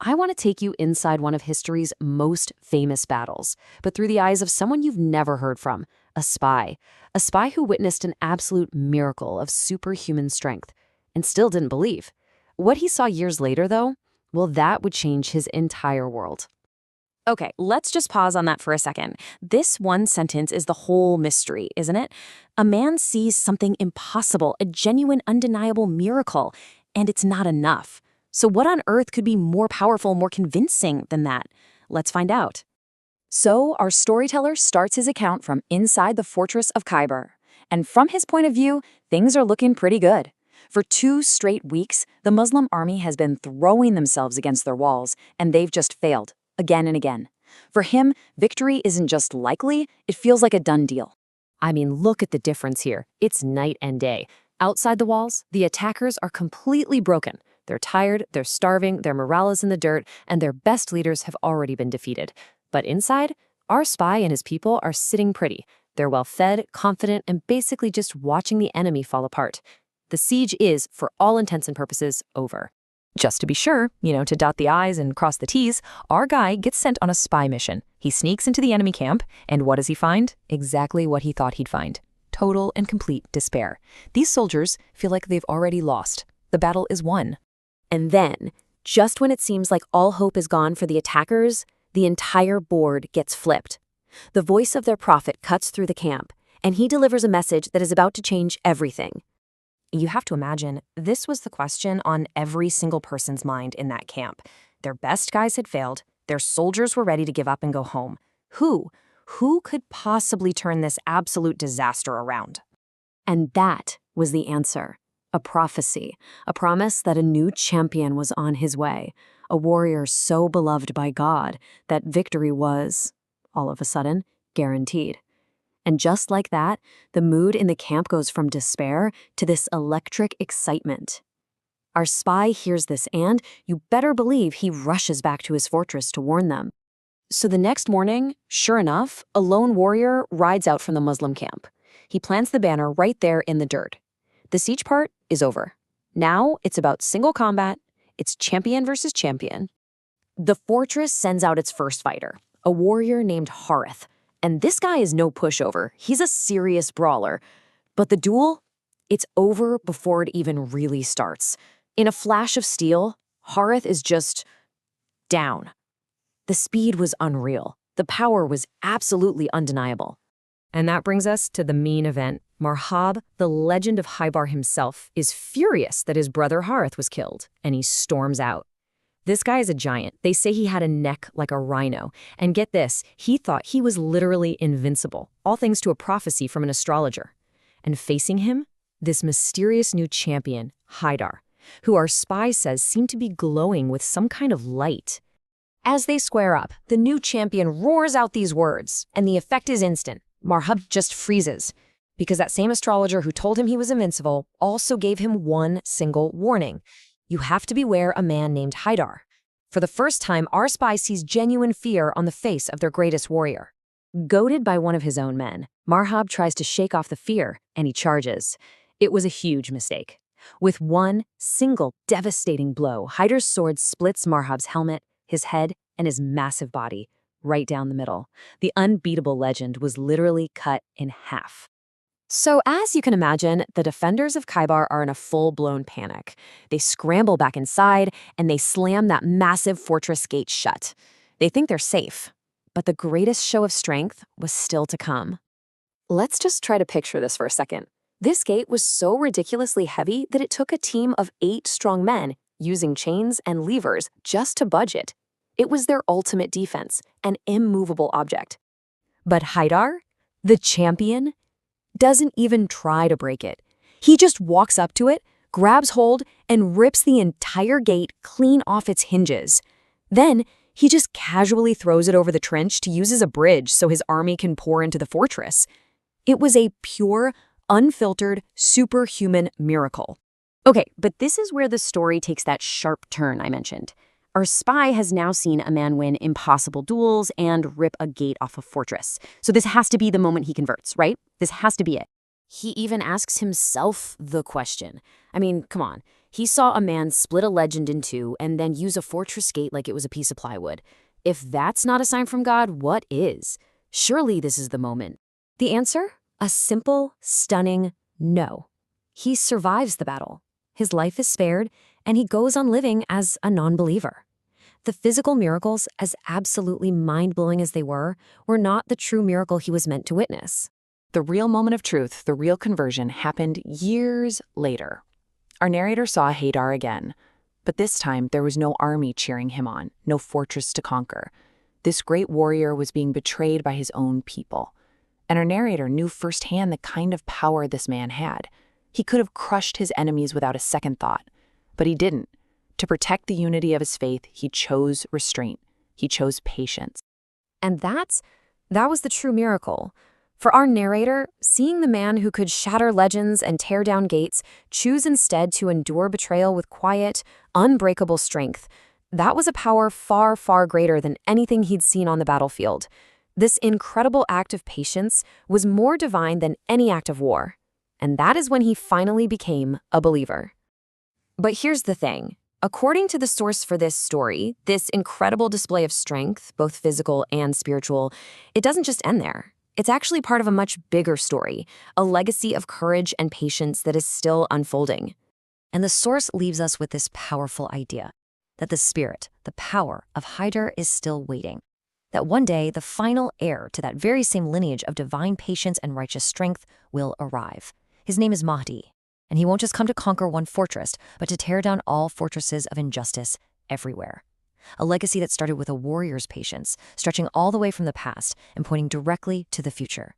I want to take you inside one of history's most famous battles, but through the eyes of someone you've never heard from, a spy. A spy who witnessed an absolute miracle of superhuman strength and still didn't believe. What he saw years later, though, well, that would change his entire world. Okay, let's just pause on that for a second. This one sentence is the whole mystery, isn't it? A man sees something impossible, a genuine, undeniable miracle, and it's not enough. So what on earth could be more powerful, more convincing than that? Let's find out. So our storyteller starts his account from inside the fortress of Khyber. And from his point of view, things are looking pretty good. For 2 straight weeks, the Muslim army has been throwing themselves against their walls, and they've just failed. Again and again. For him, victory isn't just likely, it feels like a done deal. I mean, look at the difference here. It's night and day. Outside the walls, the attackers are completely broken. They're tired, they're starving, their morale is in the dirt, and their best leaders have already been defeated. But inside, our spy and his people are sitting pretty. They're well-fed, confident, and basically just watching the enemy fall apart. The siege is, for all intents and purposes, over. Just to be sure, to dot the I's and cross the T's, our guy gets sent on a spy mission. He sneaks into the enemy camp, and what does he find? Exactly what he thought he'd find. Total and complete despair. These soldiers feel like they've already lost. The battle is won. And then, just when it seems like all hope is gone for the attackers, the entire board gets flipped. The voice of their prophet cuts through the camp, and he delivers a message that is about to change everything. You have to imagine, this was the question on every single person's mind in that camp. Their best guys had failed, their soldiers were ready to give up and go home. Who could possibly turn this absolute disaster around? And that was the answer. A prophecy, a promise that a new champion was on his way, a warrior so beloved by God that victory was, all of a sudden, guaranteed. And just like that, the mood in the camp goes from despair to this electric excitement. Our spy hears this and, you better believe, he rushes back to his fortress to warn them. So the next morning, sure enough, a lone warrior rides out from the Muslim camp. He plants the banner right there in the dirt. The siege part is over. Now it's about single combat. It's champion versus champion. The fortress sends out its first fighter, a warrior named Harith. And this guy is no pushover. He's a serious brawler. But the duel? It's over before it even really starts. In a flash of steel, Harith is just down. The speed was unreal. The power was absolutely undeniable. And that brings us to the main event. Marhab, the legend of Khyber himself, is furious that his brother Harith was killed, and he storms out. This guy is a giant. They say he had a neck like a rhino. And get this, he thought he was literally invincible, all thanks to a prophecy from an astrologer. And facing him, this mysterious new champion, Haidar, who our spy says seemed to be glowing with some kind of light. As they square up, the new champion roars out these words, and the effect is instant. Marhab just freezes, because that same astrologer who told him he was invincible also gave him one single warning. You have to beware a man named Haidar. For the first time, our spy sees genuine fear on the face of their greatest warrior. Goaded by one of his own men, Marhab tries to shake off the fear, and he charges. It was a huge mistake. With one single devastating blow, Haidar's sword splits Marhab's helmet, his head, and his massive body, right down the middle. The unbeatable legend was literally cut in half. So as you can imagine, the defenders of Khyber are in a full-blown panic. They scramble back inside, and they slam that massive fortress gate shut. They think they're safe, but the greatest show of strength was still to come. Let's just try to picture this for a second. This gate was so ridiculously heavy that it took a team of 8 strong men using chains and levers just to budge it. It was their ultimate defense, an immovable object. But Haidar, the champion, doesn't even try to break it. He just walks up to it, grabs hold, and rips the entire gate clean off its hinges. Then, he just casually throws it over the trench to use as a bridge so his army can pour into the fortress. It was a pure, unfiltered, superhuman miracle. Okay, but this is where the story takes that sharp turn I mentioned. Our spy has now seen a man win impossible duels and rip a gate off a fortress. So this has to be the moment he converts, right? This has to be it. He even asks himself the question. I mean, come on. He saw a man split a legend in two and then use a fortress gate like it was a piece of plywood. If that's not a sign from God, what is? Surely this is the moment. The answer? A simple, stunning no. He survives the battle. His life is spared, and he goes on living as a non-believer. The physical miracles, as absolutely mind-blowing as they were not the true miracle he was meant to witness. The real moment of truth, the real conversion, happened years later. Our narrator saw Hadar again, but this time there was no army cheering him on, no fortress to conquer. This great warrior was being betrayed by his own people. And our narrator knew firsthand the kind of power this man had. He could have crushed his enemies without a second thought, but he didn't. To protect the unity of his faith, he chose restraint. He chose patience. And that was the true miracle. For our narrator, seeing the man who could shatter legends and tear down gates choose instead to endure betrayal with quiet, unbreakable strength, that was a power far, far greater than anything he'd seen on the battlefield. This incredible act of patience was more divine than any act of war. And that is when he finally became a believer. But here's the thing. According to the source for this story, this incredible display of strength, both physical and spiritual, it doesn't just end there. It's actually part of a much bigger story, a legacy of courage and patience that is still unfolding. And the source leaves us with this powerful idea, that the spirit, the power of Hadar is still waiting. That one day, the final heir to that very same lineage of divine patience and righteous strength will arrive. His name is Mahdi, and he won't just come to conquer one fortress, but to tear down all fortresses of injustice everywhere. A legacy that started with a warrior's patience, stretching all the way from the past and pointing directly to the future.